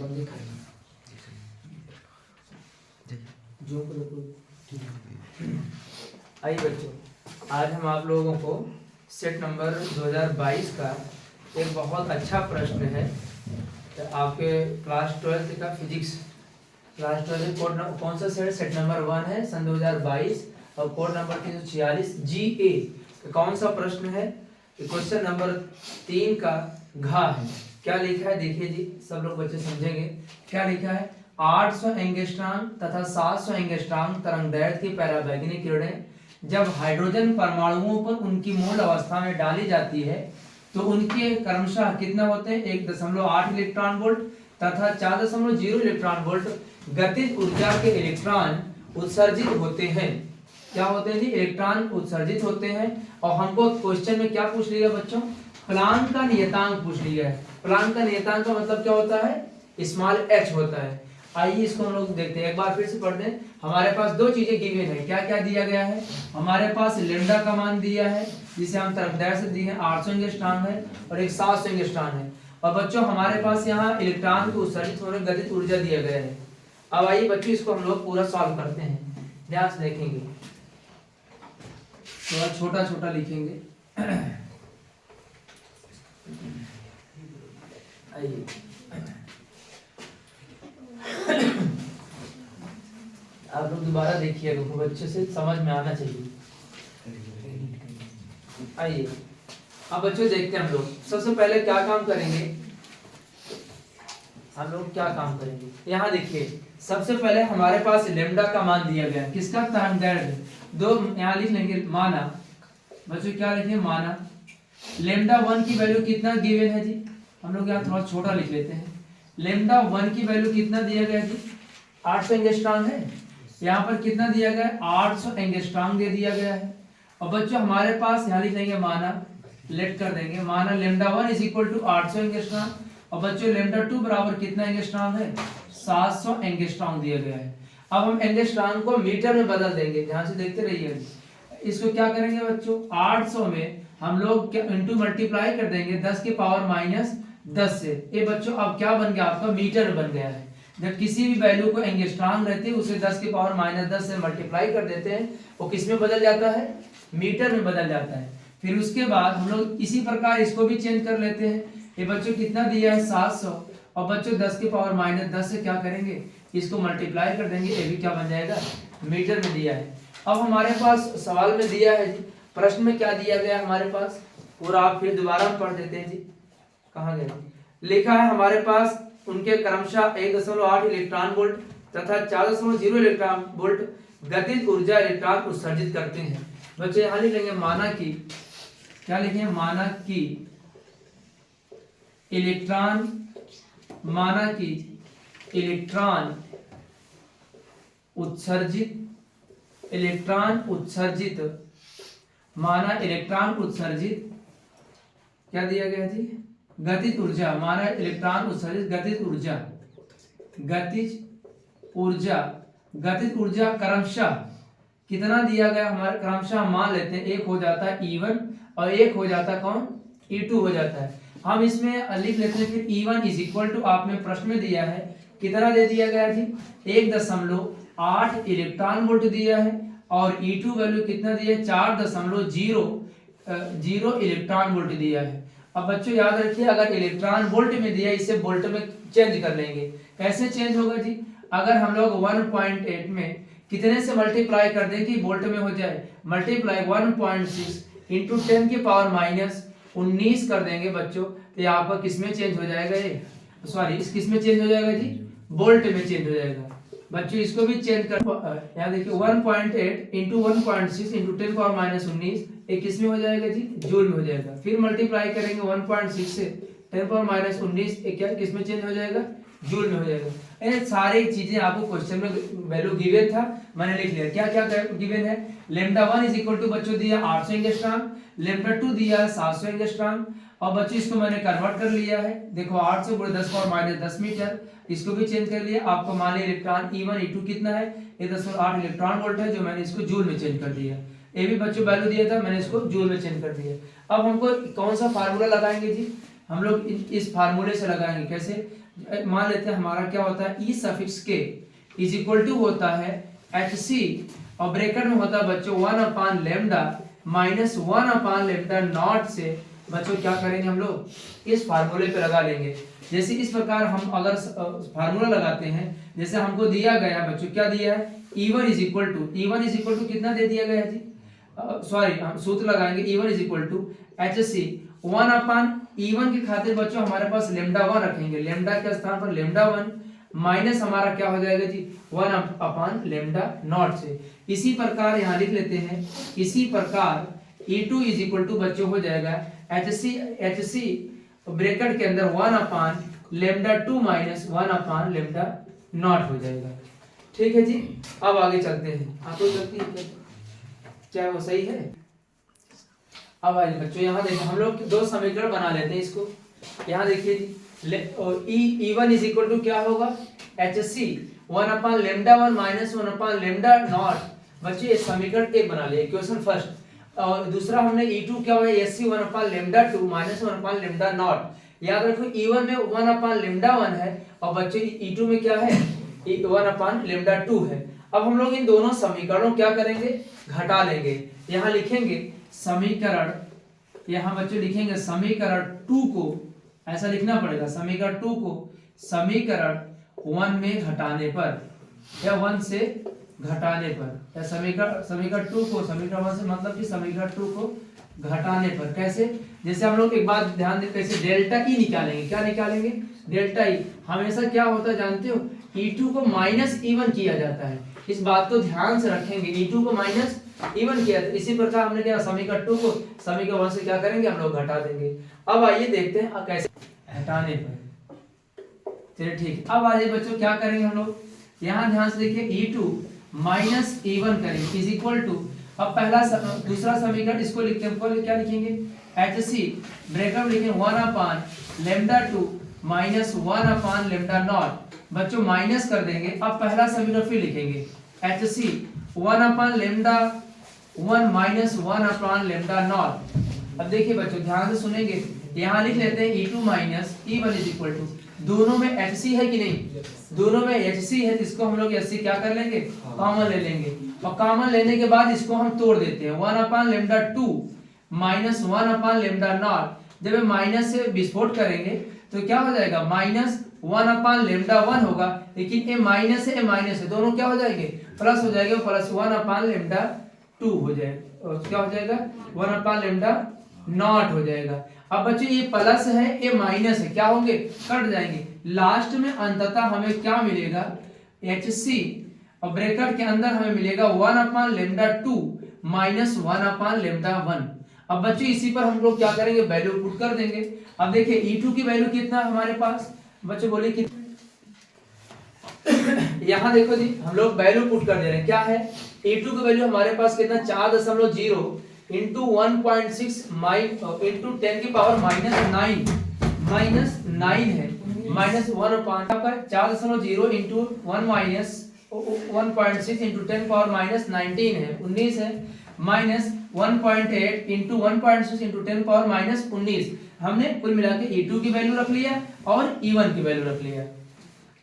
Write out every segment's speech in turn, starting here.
आइए बच्चों, आज हम आप लोगों को सेट नंबर 2022 का एक बहुत अच्छा प्रश्न है। तो आपके क्लास 12 का फिजिक्स क्लास 12 कोड कौन सा सेट सेट नंबर 1 है सन 2022 और कोड नंबर 346 GA। तो कौन सा प्रश्न है? क्वेश्चन नंबर 3 का घा है। क्या लिखा है देखिए जी, सब लोग बच्चे समझेंगे। क्या लिखा है? 800 एंगस्ट्रॉम तथा 700 एंगस्ट्रॉम तरंगदैर्घ्य की पराबैंगनी किरणें जब हाइड्रोजन परमाणुओं पर उनकी मूल अवस्था में डाली जाती है तो उनके क्रमशः कितना होते हैं? 1.8 इलेक्ट्रॉन वोल्ट तथा 4.0 इलेक्ट्रॉन वोल्ट गतिज ऊर्जा के इलेक्ट्रॉन उत्सर्जित होते हैं। क्या होते हैं जी? इलेक्ट्रॉन उत्सर्जित होते हैं। और हमको क्वेश्चन में क्या पूछ लिया बच्चों? प्लांक का नियतांक पूछ लिया है। प्लांक का नियतांक का मतलब क्या होता है? स्मॉल h होता है। आइए इसको हम लोग देखते हैं, एक बार फिर से पढ़ दें। हमारे पास दो चीजें गिवन है। क्या क्या दिया गया है? हमारे पास लेमडा का मान दिया है जिसे हम तरंगदैर्घ्य से दिए हैं 800 एंगस्ट्रॉम है और एक 700 एंगस्ट्रॉम है। और बच्चों हमारे पास यहाँ इलेक्ट्रॉन को उत्सर्जित होने गतिज ऊर्जा दिया गया है। अब आइए बच्चों इसको हम लोग पूरा सॉल्व करते हैं। ध्यान से देखेंगे, थोड़ा छोटा छोटा लिखेंगे। आइए आप लोग दोबारा देखिए, देखो अच्छे से समझ में आना चाहिए। आइए अब बच्चों देखते हैं हम लोग सबसे पहले क्या काम करेंगे। हम लोग क्या काम करेंगे, यहाँ देखिए सबसे पहले हमारे पास लेमडा का मान दिया गया। किसका? तरंगदैर्घ्य। दो यहाँ लिख लेंगे माना। बच्चों क्या लिखेंगे? माना। लेमडा 1 की वैल्यू कितना गिवन है जी? हम लोग यहाँ थोड़ा छोटा लिख लेते हैं। लेमडा 1 की वैल्यू कितना दिया गया जी? 800 एंगस्ट्रॉम है। यहाँ पर कितना दिया गया है? 800 एंगस्ट्रॉम दे दिया गया है। और बच्चों हमारे पास यहाँ लिख लेंगे माना, लेट कर देंगे माना lambda 1 is equal to 800 angstrom. और बच्चों लेमडा 2 बराबर कितना एंगस्ट्रॉम है? 700 एंगस्ट्रॉम दिया गया है। अब हम एंगस्ट्रॉम को मीटर में बदल देंगे, ध्यान से देखते रहिए। इसको क्या करेंगे बच्चों? 800 में हम लोग इंटू मल्टीप्लाई कर देंगे 10 की पावर माइनस 10 से। ये बच्चों अब क्या बन गया? आपका मीटर बन गया है। जब किसी भी वैल्यू को एंगस्ट्रॉम रहती है उसे 10 की पावर माइनस 10 से मल्टीप्लाई कर देते हैं, वो किस में बदल जाता है? मीटर में बदल जाता है। फिर उसके बाद हम लोग इसी प्रकार इसको भी चेंज कर लेते हैं। ये बच्चों कितना दिया है? 700। और बच्चों 10 की पावर माइनस 10 से क्या करेंगे? इसको मल्टीप्लाई कर देंगे, ये भी क्या बन जाएगा? मीटर में दिया है। अब हमारे पास सवाल में दिया है जी, प्रश्न में क्या दिया गया हमारे पास पूरा आप फिर दोबारा पढ़ देते हैं जी। कहाँ गया? लिखा है हमारे पास उनके क्रमशः 1.8 इलेक्ट्रॉन वोल्ट तथा 4.0 इलेक्ट्रॉन वोल्ट गतिज ऊर्जा इलेक्ट्रॉन उत्सर्जित करते हैं। बच्चे यहाँ लिखेंगे माना कि, क्या लिखेंगे? माना कि इलेक्ट्रॉन, माना कि इलेक्ट्रॉन उत्सर्जित, इलेक्ट्रॉन उत्सर्जित, माना इलेक्ट्रॉन उत्सर्जित क्या दिया गया जी? गतिज ऊर्जा। माना इलेक्ट्रॉन उत्सर्जित गतिज ऊर्जा, गतिज ऊर्जा, गतिज ऊर्जा क्रमशः कितना दिया गया? हमारे क्रमशः मान लेते हैं एक हो जाता है E1 और एक हो जाता है कौन? E2 हो जाता है। हम इसमें लिख लेते हैं फिर E1 इज इक्वल टू, आपने प्रश्न में दिया है कितना दे दिया गया जी? 1.8 इलेक्ट्रॉन वोल्ट दिया है। और E2 वैल्यू कितना दिया है? 4.0 इलेक्ट्रॉन वोल्ट दिया है। अब बच्चों याद रखिए, अगर इलेक्ट्रॉन वोल्ट में दिया इसे वोल्ट में चेंज कर लेंगे। कैसे चेंज होगा जी? अगर हम लोग 1.8 में कितने से मल्टीप्लाई कर दें कि वोल्ट में हो जाए? मल्टीप्लाई 1.6 इंटू 10 की पावर माइनस 19 कर देंगे बच्चों, तो ये आपका किस में चेंज हो जाएगा? ये सॉरी इस किस में चेंज हो जाएगा जी? वोल्ट में चेंज हो जाएगा। बच्चों इसको भी चेंज कर, यहाँ देखिए 1.8 इंटू 1.6 इंटू 10 पावर माइनस 19 एक किस में हो जाएगा जी? जूल में हो जाएगा। फिर मल्टीप्लाई करेंगे 1.6 से 10 पावर माइनस 19 एक क्या किस में चेंज हो जाएगा? जूल में हो जाएगा। ये सारी चीजें आपको क्वेश्चन में वैल्यू गिवन था, मैंने लिख लिया। क्या क्या गिवन है? लेमडा 1 इज इक्वल टू बच्चों दिया 800 एंगस्ट्रॉम, लेमडा 2 दिया 700 एंगस्ट्रॉम। और बच्चों इसको मैंने कन्वर्ट कर लिया है, देखो 800 गुणे 10 पावर माइनस 10 मीटर, इसको भी चेंज कर लिया। आपको मान लिया इलेक्ट्रॉन E1 E2 कितना है? 1.8 इलेक्ट्रॉन वोल्ट है, जो मैंने इसको जूल में चेंज कर दिया। ये भी बच्चों वैल्यू दिया था, मैंने इसको जूल में चेंज कर दिया। अब हमको कौन सा फार्मूला लगाएंगे जी? हम लोग इस फार्मूले से लगाएंगे। कैसे? मान लेते हैं हमारा क्या होता है, ई सफिक्स के इज इक्वल टू होता है एच सी और ब्रैकेट में होता है बच्चों 1 लेमडा माइनस 1 नॉट से बच्चों क्या करेंगे हम लोग इस फार्मूले पे लगा लेंगे। जैसे इस प्रकार हम अगर फार्मूला लगाते हैं, जैसे हमको दिया गया बच्चों क्या दिया है, E1 इज इक्वल टू कितना दे दिया गया है जी, सॉरी हम सूत्र लगाएंगे E1 is equal to h c 1/E1 के खातिर बच्चों हमारे पास लेमडा 1 रखेंगे, लेमडा के स्थान पर लेमडा 1 माइनस हमारा क्या हो जाएगा जी 1 लेमडा नॉट से। इसी प्रकार यहाँ लिख लेते हैं, इसी प्रकार E2 इज इक्वल टू बच्चों हो जाएगा एच सी ब्रैकेट के अंदर 1 लेमडा 2 माइनस 1 लेमडा नॉट हो जाएगा। ठीक है जी, अब आगे चलते हैं। आपको लगती है क्या वो सही है? अब आइए बच्चों यहाँ देखिए, हम लोग दो समीकरण बना लेते हैं इसको। यहाँ देखिए जी E1 इज इक्वल टू क्या होगा h c 1 lambda 1 minus 1 lambda naught. बच्चों ये समीकरण एक बना लिया, क्वेश्चन फर्स्ट। और दूसरा हमने E2 क्या हुआ h c 1 lambda 2 minus 1 lambda naught. याद रखो E1 में 1 लेमडा 1 है और बच्चों E2 में क्या है 1 लेमडा 2 है। अब हम लोग इन दोनों समीकरणों क्या करेंगे, घटा लेंगे। यहाँ लिखेंगे समीकरण, यहाँ बच्चों लिखेंगे समीकरण 2 को, ऐसा लिखना पड़ेगा समीकरण 2 को समीकरण 1 में घटाने पर या 1 से घटाने पर, या समीकरण 2 को समीकरण 1 से मतलब कि समीकरण 2 को घटाने पर। कैसे? जैसे हम लोग एक बात ध्यान दें, कैसे डेल्टा ई निकालेंगे। क्या निकालेंगे? Delta E. हमेशा क्या होता है जानते हो, E2 को माइनस E1 किया जाता है, इस बात को ध्यान से रखेंगे। E2 को माइनस E1 किया था, इसी प्रकार हमने क्या समीकरण 2 को समीकरण 1 से क्या करेंगे हम लोग घटा देंगे। अब आइए देखते हैं कैसे घटाने पर। चलिए ठीक, अब आइए बच्चों क्या करेंगे हम लोग, यहाँ ध्यान से देखिए E2 माइनस E1 करेंगे इज इक्वल टू, अब पहला दूसरा समीकरण इसको लिखते हैं, क्या लिखेंगे एच सी ब्रैकेट में लिखेंगे 1 लेमडा 2 माइनस 1 लेमडा नॉट। बच्चों माइनस कर देंगे, अब पहला समीकरण फिर लिखेंगे h c 1 lambda 1 minus 1 lambda naught. अब देखिए बच्चों ध्यान से सुनेंगे, यहाँ लिख लेते हैं E2 minus E1 is equal to, दोनों में HC है कि नहीं, दोनों में HC है, इसको हम लोग HC क्या कर लेंगे कॉमन ले लेंगे, और कॉमन लेने के बाद इसको हम तोड़ देते हैं 1 लेमडा 2 माइनस 1 लेमडा नॉट। जब माइनस से विस्फोट करेंगे तो क्या हो जाएगा माइनस 1 लेमडा 1 होगा, लेकिन ये माइनस है ये माइनस है, दोनों क्या हो जाएंगे प्लस हो जाएगा, प्लस 1 लेमडा 2 हो जाएगा, और क्या हो जाएगा 1 लेमडा नॉट हो जाएगा। अब बच्चों ये प्लस है ये माइनस है, क्या होंगे कट जाएंगे, लास्ट में अंततः हमें क्या मिलेगा HC और ब्रैकेट के अंदर हमें मिलेगा 1 लेमडा 2 माइनस 1 लेमडा 1। अब बच्चों इसी पर हम लोग क्या करेंगे वैल्यू पुट कर देंगे। अब देखिए E2 की वैल्यू कितना हमारे पास, बच्चों बोलिए कितना यहाँ देखो जी हम लोग वैल्यू पुट कर दे रहे हैं, क्या है E2 की वैल्यू हमारे पास कितना 4.0 इंटू 1.6 इंटू 10 की पावर माइनस 9 है, minus 4.0 into 1 minus 1.6 into 10 power minus 19 है 19 है, minus 1.8 into 1.6 into 10 power minus 19। हमने कुल मिला के E2 की वैल्यू रख लिया और E1 की वैल्यू रख लिया।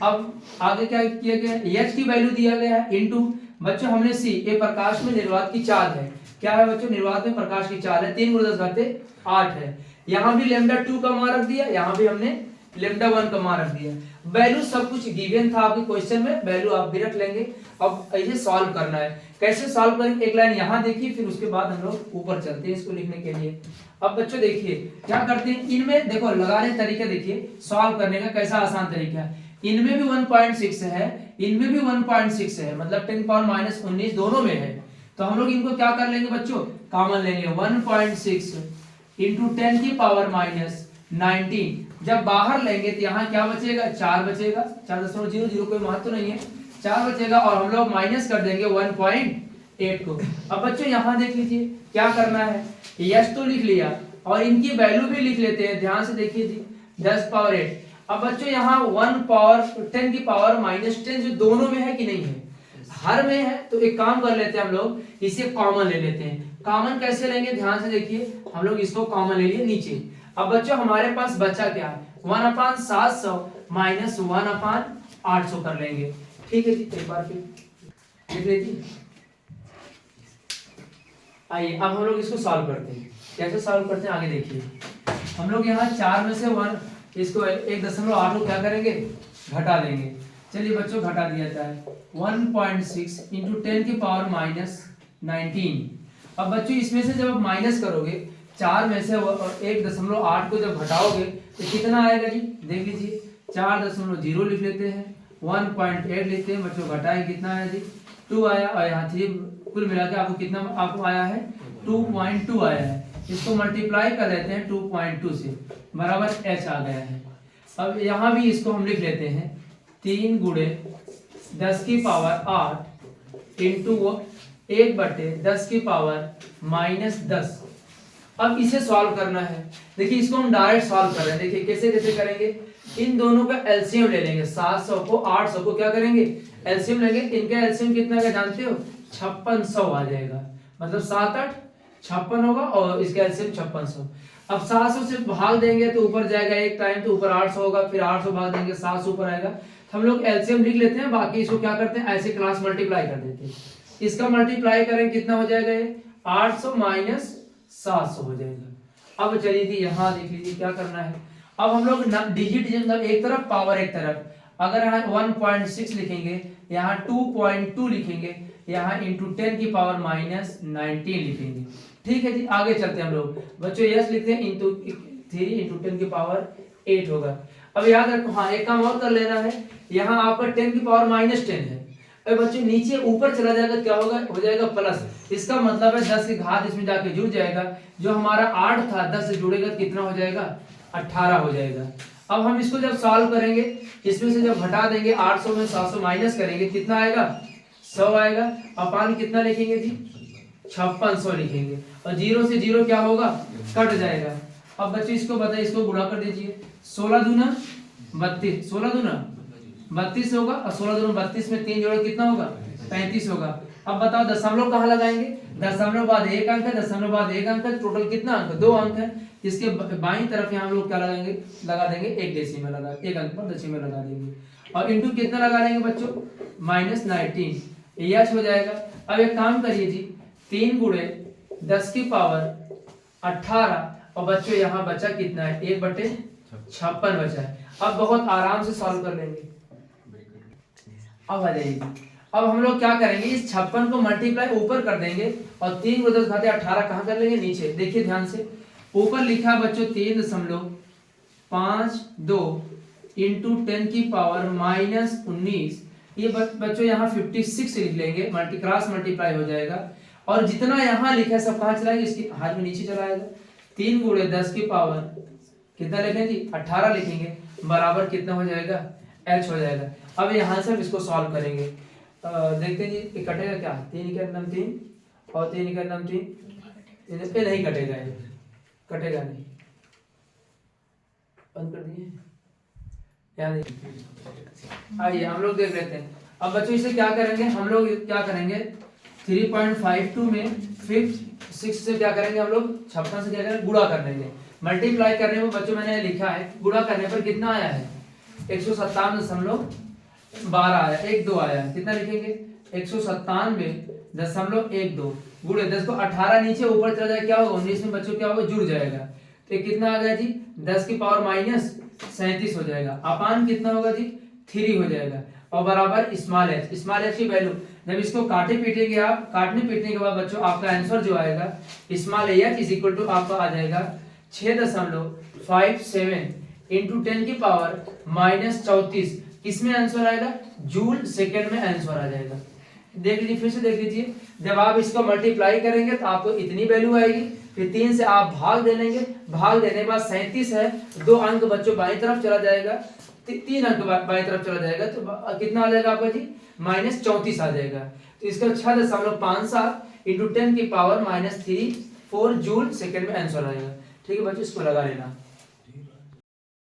अब आगे क्या किया गया, H की वैल्यू दिया गया है इंटू बच्चों हमने C ये प्रकाश में निर्वात की चाल है, क्या है बच्चों निर्वात में प्रकाश की चाल है 3 × 10⁸ है। यहाँ भी लेमडा 2 का मान रख दिया, यहाँ भी हमने लेमडा 1 का मान रख दिया। वैल्यू सब कुछ गिवन था आपके क्वेश्चन में, वैल्यू आप भी रख लेंगे। अब इसे सॉल्व करना है, कैसे सॉल्व करेंगे एक लाइन यहाँ देखिए, फिर उसके बाद हम लोग ऊपर चलते हैं इसको लिखने के लिए। अब बच्चों देखिए क्या करते हैं, इनमें देखो लगाने तरीका देखिए सॉल्व करने का कैसा आसान तरीका है। इनमें भी 1.6 है, इनमें भी 1.6 है, मतलब 10 पावर माइनस 19 दोनों में है, तो हम लोग इनको क्या कर लेंगे बच्चों कॉमन लेंगे 1.6 इंटू 10 की पावर माइनस 19। जब बाहर लेंगे तो यहाँ क्या बचेगा 4 बचेगा, 4.00 कोई महत्व नहीं है 4 बचेगा, और हम लोग माइनस कर देंगे 1.8 को। अब बच्चों यहाँ देख लीजिए क्या करना है, यस तो लिख लिया और इनकी वैल्यू भी लिख लेते हैं, ध्यान से देखिए जी 10 पावर 8। अब बच्चों यहाँ 1 पावर 10 की पावर माइनस 10 जो दोनों में है कि नहीं है, हर में है, तो एक काम कर लेते हैं हम लोग इसे कॉमन ले लेते हैं। कॉमन कैसे लेंगे ध्यान से देखिए, हम लोग इसको कॉमन ले लिए नीचे, अब बच्चों हमारे पास बचा क्या है, 1/700 माइनस 1/800 कर लेंगे। ठीक है जी, एक बार फिर लिख लीजिए। आइए अब हम लोग इसको सॉल्व करते हैं। कैसे सॉल्व करते हैं आगे देखिए। हम लोग यहाँ 4 में से 1 इसको 1.8 को क्या करेंगे, घटा देंगे। चलिए बच्चों घटा दिया जाए, 1.6 इंटू 10 की पावर माइनस 19। अब बच्चों इसमें से जब आप माइनस करोगे 4 में से 1.8 को जब घटाओगे तो कितना आएगा जी, देख लीजिए। 4.0 लिख लेते हैं, 1.8 लिखते हैं बच्चों, घटाए कितना आया जी, 2 आया। और यहाँ 3 कुल मिला के आपको कितना आपको आया है, 2.2 आया है। इसको मल्टीप्लाई कर लेते हैं 2.2 से, बराबर h आ गया है। अब यहाँ भी इसको हम लिख लेते हैं 3 गुणे 10 की पावर 8 इंटू 1/10 की पावर माइनस 10। अब इसे सॉल्व करना है। देखिए इसको हम डायरेक्ट सॉल्व कर रहे हैं। देखिए कैसे कैसे करेंगे, इन दोनों का एलसीएम ले लेंगे। 700 को 800 को क्या करेंगे, एलसीएम लेंगे। इनका एलसीएम कितना का जानते हो, 5600 आ जाएगा। मतलब 7 8 56 होगा और इसका एलसीएम 5600। अब 700 से भाग देंगे तो ऊपर जाएगा एक टाइम, तो ऊपर 800 होगा, फिर 800 भाग देंगे 700 ऊपर आएगा। तो हम लोग एलसीएम लिख लेते हैं, बाकी इसको क्या करते हैं ऐसे क्लास मल्टीप्लाई कर देते हैं। इसका मल्टीप्लाई करें कितना हो जाएगा, ये 800 माइनस 700 हो जाएगा। अब चलिए थी यहाँ देख लीजिए क्या करना है। अब हम लोग डिजिट एक तरफ पावर एक तरफ, अगर यहाँ 1.6 लिखेंगे, यहाँ 2.2 लिखेंगे, यहाँ इंटू 10 की पावर माइनस 19 लिखेंगे। ठीक है जी, आगे चलते हैं हम लोग बच्चों। यस लिखते हैं, इंटू 3 इंटू 10 की पावर 8 होगा। अब याद रखो, हाँ एक काम और कर लेना है, यहाँ आपका 10 की पावर माइनस 10 है। अब बच्चों नीचे ऊपर चला जाएगा, क्या होगा, हो जाएगा प्लस। इसका मतलब है 10 की घात इसमें जाके जुड़ जाएगा। जो हमारा 8 था 10 से जुड़ेगा कितना हो जाएगा, 18 हो जाएगा। अब हम इसको जब सॉल्व करेंगे, इसमें से जब घटा देंगे 800 में 700 माइनस करेंगे, कितना आएगा, 100 आएगा। अपान कितना लिखेंगे जी, 5600 लिखेंगे। और 0 से 0 क्या होगा, कट जाएगा। अब बच्चों इसको बताइए, इसको गुणा कर दीजिए। 16 दूना 32, 16 दूना 32 होगा, और 16 दूना 32 में 3 जोड़े कितना होगा, 35 होगा। अब बताओ दशमलव कहाँ लगाएंगे, दशमलव बाद 1 अंक है, दशमलव बाद 1 अंक है, टोटल कितना अंक, 2 अंक है। इसके बाईं तरफ यहाँ हम लोग क्या लगाएंगे, लगा देंगे 1 डेसिमल, लगा 1 अंक पर डेसिमल लगा देंगे। और इंटू कितना लगा देंगे बच्चों, माइनस 19, यह हो जाएगा। अब एक काम करिए जी, 3 गुणे 10 की पावर 18, और बच्चों यहाँ बचा कितना है, 1/56 बचा है। अब बहुत आराम से सॉल्व कर लेंगे। अब आ जाइए, अब हम लोग क्या करेंगे, इस 56 को मल्टीप्लाई ऊपर कर देंगे, और 3 को 10 घाते 18 कहाँ कर लेंगे, नीचे। देखिए ध्यान से, ऊपर लिखा बच्चों 3.52 इंटू 10 की पावर माइनस 19। ये बच्चों यहाँ 56 लिख लेंगे, क्रॉस मल्टीप्लाई हो जाएगा। और जितना यहाँ लिखा है सब कहाँ चलाएंगे, इसकी हाथ में नीचे चलाएगा। 3 गुणे 10 की पावर कितना लिखेंगे जी, 18 लिखेंगे, बराबर कितना हो जाएगा, h हो जाएगा। अब यहाँ से हम इसको सॉल्व करेंगे। देखते हैं जी, कटेगा क्या, 3 के अंदर 3 और 3 के अंदर 3, ये नहीं कटेगा, ये कटेगा नहीं। बंद कर दिए, आइए हम लोग देख लेते हैं। अब बच्चों इसे क्या करेंगे, हम लोग क्या करेंगे, 3.52 में 6 से क्या करेंगे, हम लोग 56 से क्या करेंगे, गुणा कर लेंगे। मल्टीप्लाई करने में बच्चों मैंने लिखा है, गुणा करने पर कितना आया है, 157.12 आया, 1-2 आया है। कितना लिखेंगे, 197.12 गुणे 10 को 18 नीचे ऊपर चला जाए, क्या होगा, 19 में बच्चों क्या होगा, जुड़ जाएगा। तो कितना आ गया जी, 10 की पावर माइनस 37 हो जाएगा। अपान कितना होगा जी, 3 हो जाएगा, और बराबर स्मॉल एच। स्मॉल एच की वैल्यू जब इसको काटे पीटेंगे आप, काटने पीटने के बाद बच्चों आपका आंसर जो आएगा small h is equal to आपका आ जाएगा 6.57 इंटू 10 की पावर माइनस 34। किसमें आंसर आएगा, जूल सेकेंड में आंसर आ जाएगा। देख लीजिए, फिर से देख लीजिए, जब आप इसको मल्टीप्लाई करेंगे तो आपको इतनी वैल्यू आएगी। फिर 3 से आप भाग दे लेंगे, भाग देने के बाद 37 है, 2 अंक बच्चों बाईं तरफ चला जाएगा, 3 अंक बाईं तरफ चला जाएगा, तो कितना आ जाएगा आपका जी, माइनस 34 आ जाएगा। तो इसका 6.57 इंटू 10 की पावर माइनस 34 जूल सेकेंड में आंसर आएगा। ठीक है बच्चों, इसको लगा लेना।